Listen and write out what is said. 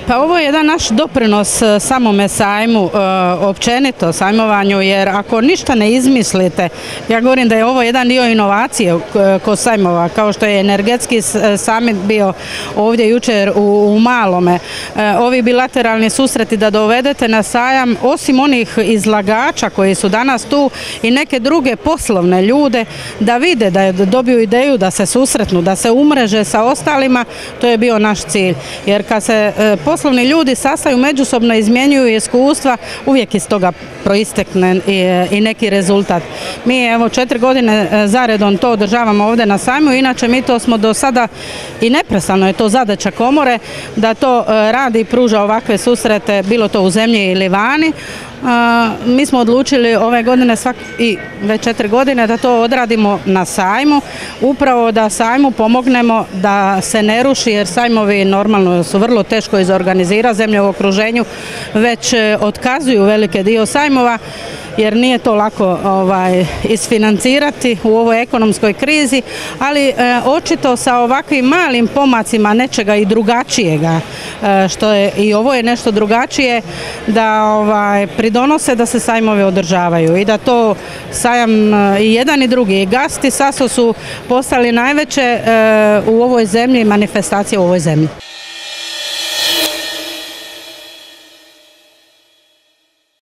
Pa ovo je jedan naš doprinos samome sajmu, općenito sajmovanju, jer ako ništa ne izmislite, ja govorim da je ovo jedan dio inovacije kod sajmova, kao što je energetski samit bio ovdje jučer u Malome. Ovi bilateralni susreti da dovedete na sajam, osim onih izlagača koji su danas tu i neke druge poslovne ljude, da vide, da dobiju ideju, da se susretnu, da se umreže sa ostalima, to je bio naš cilj. Jer kad se poslovni ljudi sastaju međusobno, izmjenjuju iskustva, uvijek iz toga proistekne i neki rezultat. Mi evo 4 godine zaredom to održavamo ovdje na sajmu, inače mi to smo do sada i neprestano je to zadaća komore da to radi i pruža ovakve susrete, bilo to u zemlji ili vani. Mi smo odlučili ove godine i već 4 godine da to odradimo na sajmu, upravo da sajmu pomognemo da se ne ruši, jer sajmovi normalno su vrlo teško izorganizirati, zemlje u okruženju već otkazuju velike dio sajmova, jer nije to lako isfinancirati u ovoj ekonomskoj krizi, ali očito sa ovakvim malim pomacima nečega i drugačijega, što je i ovo je nešto drugačije, da pridonose da se sajmovi održavaju i da to sajam i jedan i drugi. Gast i Saso su postali najveće u ovoj zemlji, manifestacije u ovoj zemlji.